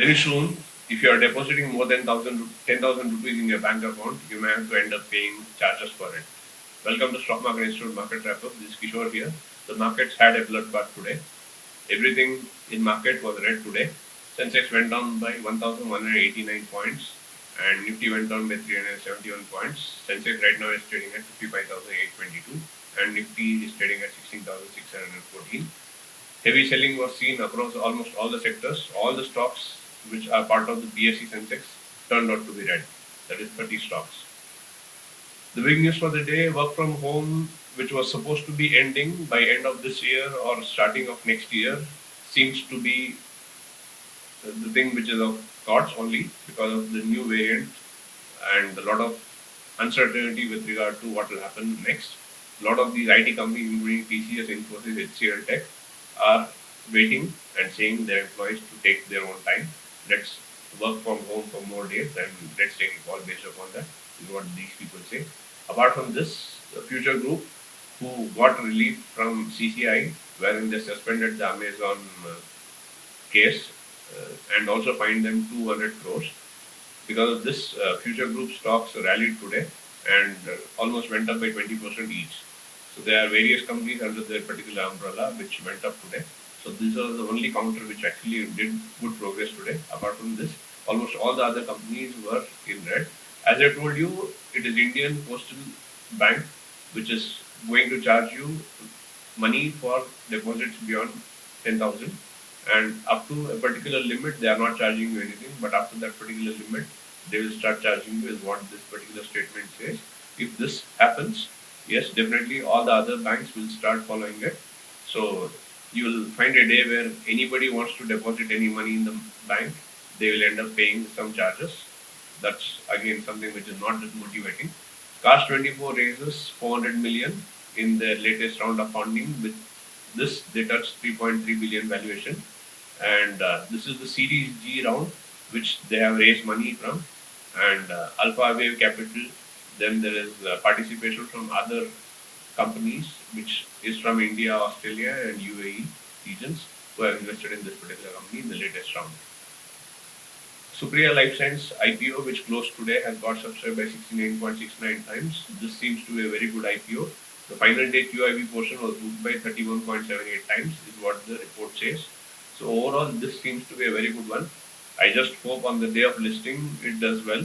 Very soon, if you are depositing more than 10,000 rupees in your bank account, you may have to end up paying charges for it. Welcome to Stock Market Institute Market Wrap-Up. This is Kishore here. The markets had a bloodbath today. Everything in market was red today. Sensex went down by 1,189 points and Nifty went down by 371 points. Sensex right now is trading at 55,822 and Nifty is trading at 16,614. Heavy selling was seen across almost all the sectors. All the stocks which are part of the BSE Sensex turned out to be red. That is 30 stocks. The big news for the day, work from home, which was supposed to be ending by end of this year or starting of next year, seems to be the thing which is of thoughts only because of the new variant and a lot of uncertainty with regard to what will happen next. A lot of these IT companies, including TCS, Infosys, HCL Tech, are waiting and saying their employees to take their own time. Let's work from home for more days and let's take a call based upon that, is what these people say. Apart from this, the Future Group, who got relief from CCI, wherein they suspended the Amazon case and also fined them 200 crores. Because of this, Future Group stocks rallied today and almost went up by 20% each. So there are various companies under their particular umbrella which went up today. So these are the only counter which actually did good progress today. Apart from this, almost all the other companies were in red. As I told you, it is Indian Postal Bank which is going to charge you money for deposits beyond 10,000, and up to a particular limit they are not charging you anything, but after that particular limit they will start charging you, is what this particular statement says. If this happens, yes, definitely all the other banks will start following it. So you will find a day where anybody wants to deposit any money in the bank, they will end up paying some charges. That's again something which is not that motivating. Cars 24 raises 400 million in their latest round of funding. With this, they touched 3.3 billion valuation, and this is the Series G round which they have raised money from, and Alpha Wave Capital. Then there is participation from other companies, which is from India, Australia, and UAE regions, who have invested in this particular company in the latest round. Supriya Life Science IPO, which closed today, has got subscribed by 69.69 times. This seems to be a very good IPO. The final day QIB portion was booked by 31.78 times, is what the report says. So overall, this seems to be a very good one. I just hope on the day of listing it does well,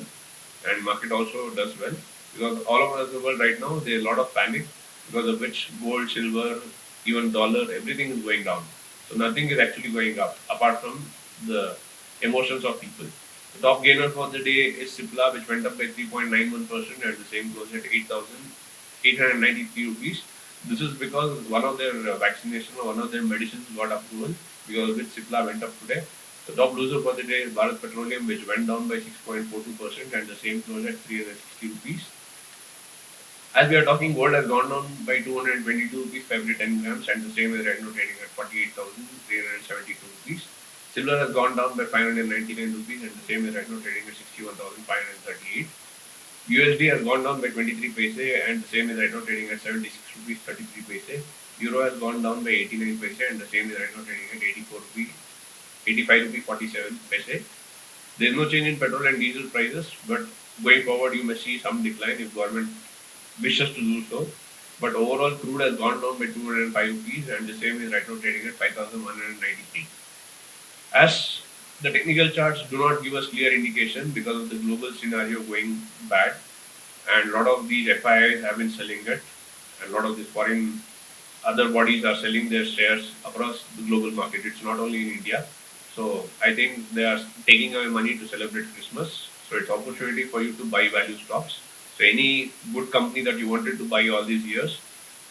and market also does well, because all over the world right now there is a lot of panic, because of which gold, silver, even dollar, everything is going down. So nothing is actually going up apart from the emotions of people. The top gainer for the day is Cipla, which went up by 3.91% and the same closed at 8,893 rupees. This is because one of their vaccination or one of their medicines got approval, because of which Cipla went up today. The top loser for the day is Bharat Petroleum, which went down by 6.42% and the same closed at 360 rupees. As we are talking, gold has gone down by 222 rupees for every 10 grams and the same is right now trading at 48,372 rupees. Silver has gone down by 599 rupees and the same is right now trading at 61,538. USD has gone down by 23 paise and the same is right now trading at 76 rupees 33 paise. Euro has gone down by 89 paise and the same is right now trading at 85 rupees 47 paise. There is no change in petrol and diesel prices, but going forward you may see some decline if government wishes to do so. But overall, crude has gone down by 205 rupees and the same is right now trading at 5,193. As the technical charts do not give us clear indication because of the global scenario going bad, and a lot of these FIIs have been selling it, and a lot of these foreign other bodies are selling their shares across the global market. It's not only in India. So I think they are taking away money to celebrate Christmas. So it's opportunity for you to buy value stocks. So any good company that you wanted to buy all these years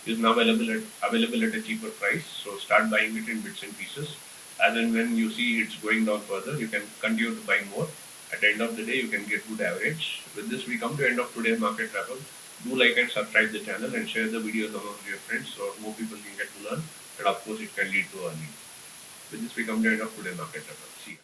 is now available at a cheaper price. So start buying it in bits and pieces. As and when you see it's going down further, you can continue to buy more. At the end of the day, you can get good average. With this, we come to the end of today's market wrap-up. Do like and subscribe the channel and share the videos among your friends so more people can get to learn. And of course, it can lead to earning. With this, we come to the end of today's market wrap-up. See you.